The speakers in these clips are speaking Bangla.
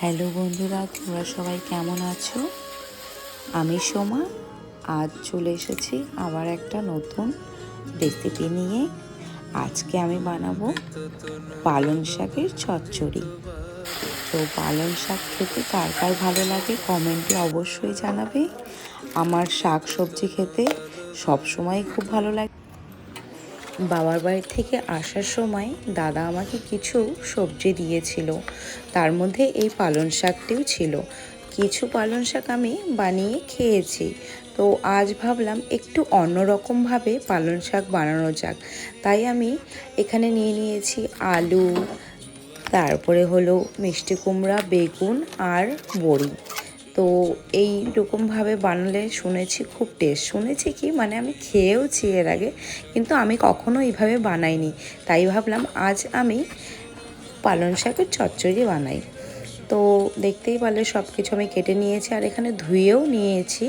হ্যালো বন্ধুরা, তোমরা সবাই কেমন আছো? আমি সোমা। আজ চলে এসেছি আবার একটা নতুন রেসিপি নিয়ে। আজকে আমি বানাবো পালং শাকের চচ্চড়ি। তো পালং শাক খেতে কার কার ভালো লাগে কমেন্টে অবশ্যই জানাবে। আমার শাক সবজি খেতে সবসময় খুব ভালো লাগে। বাবার বাড়ি থেকে আসার সময় দাদা আমাকে কিছু সবজি দিয়েছিল, তার মধ্যে এই পালং শাকটিও ছিল। কিছু পালং শাক আমি বানিয়ে খেয়েছি, তো আজ ভাবলাম একটু অন্যরকমভাবে পালং শাক বানানো যাক। তাই আমি এখানে নিয়ে নিয়েছি আলু, তারপরে হলো মিষ্টি কুমড়া, বেগুন আর বড়ি। তো এই রকমভাবে বানালে শুনেছি খুব টেস্ট, শুনেছি কি মানে আমি খেয়েওছি এর আগে, কিন্তু আমি কখনো এইভাবে বানাইনি। তাই ভাবলাম আজ আমি পালং শাকের চচ্চড়ি বানাই। তো দেখতেই পারলে সব কিছু আমি কেটে নিয়েছি আর এখানে ধুয়েও নিয়েছি।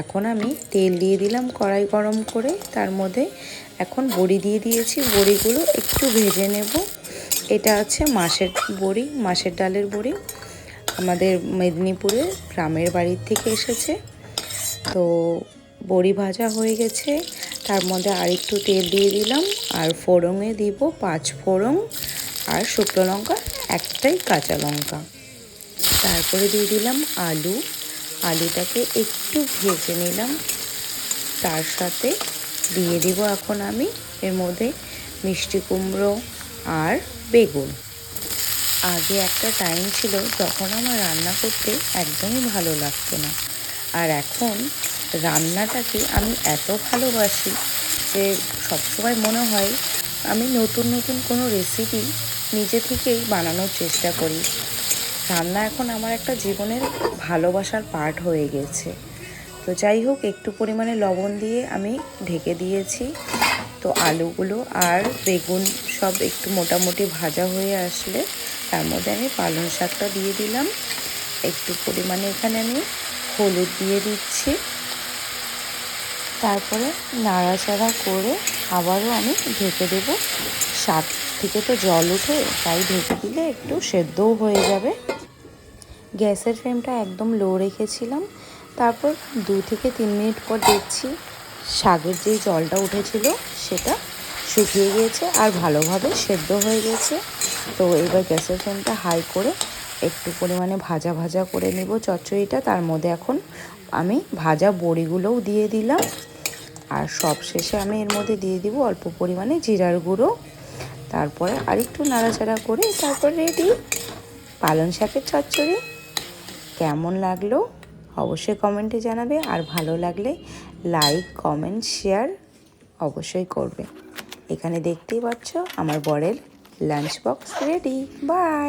এখন আমি তেল দিয়ে দিলাম কড়াই গরম করে, তার মধ্যে এখন বড়ি দিয়ে দিয়েছি। বড়িগুলো একটু ভেজে নেব। এটা আছে মাছের বড়ি, মাছের ডালের বড়ি, আমাদের মেদিনীপুরের গ্রামের বাড়ির থেকে এসেছে। তো বড়ি ভাজা হয়ে গেছে, তার মধ্যে আরেকটু তেল দিয়ে দিলাম আর ফোড়নে দিব 5 ফোড়ন আর শুকনো লঙ্কা, একটাই কাঁচা লঙ্কা। তারপরে দিয়ে দিলাম আলু, আলুটাকে একটু ভেজে নিলাম। তার সাথে দিয়ে দিব এখন আমি এর মধ্যে মিষ্টি কুমড়ো আর বেগুন। আগে একটা টাইম ছিল যখন আমার রান্না করতে একদমই ভালো লাগতো না, আর এখন রান্নাটাকে আমি এত ভালোবাসি যে সবসময় মনে হয় আমি নতুন নতুন কোনো রেসিপি নিজে থেকেই বানানোর চেষ্টা করি। রান্না এখন আমার একটা জীবনের ভালোবাসার পার্ট হয়ে গেছে। তো যাই হোক, একটু পরিমাণে লবণ দিয়ে আমি ঢেকে দিয়েছি। তো আলুগুলো আর বেগুন সব একটু মোটামুটি ভাজা হয়ে আসলে তার মধ্যে আমি পালং শাকটা দিয়ে দিলাম। একটু পরিমাণে এখানে আমি হলুদ দিয়ে দিচ্ছি। তারপরে নাড়াচাড়া করে আবারও আমি ঢেকে দেব। শাক থেকে তো জল ওঠে, তাই ঢেকে দিলে একটু সেদ্ধও হয়ে যাবে। গ্যাসের ফ্লেমটা একদম লো রেখেছিলাম। তারপর 2 থেকে 3 মিনিট পর দেখছি শাকের যেই জলটা উঠেছিল সেটা শুকিয়ে গিয়েছে আর ভালোভাবে সেদ্ধ হয়ে গেছে। তো এবার গ্যাসের ফ্লেমটা হাই করে একটু পরিমাণে ভাজা ভাজা করে নেব চচ্চড়িটা। তার মধ্যে এখন আমি ভাজা বড়িগুলোও দিয়ে দিলাম আর সব শেষে আমি এর মধ্যে দিয়ে দিব অল্প পরিমাণে জিরার গুঁড়ো। তারপরে আরেকটু নাড়াচাড়া করে তারপর রেডি পালং শাকের চচ্চড়ি। কেমন লাগলো অবশ্যই কমেন্টে জানাবে, আর ভালো লাগলে লাইক কমেন্ট শেয়ার অবশ্যই করবে। এখানে দেখতেই পাচ্ছ আমার বরের লাঞ্চ বক্স রেডি। বাই।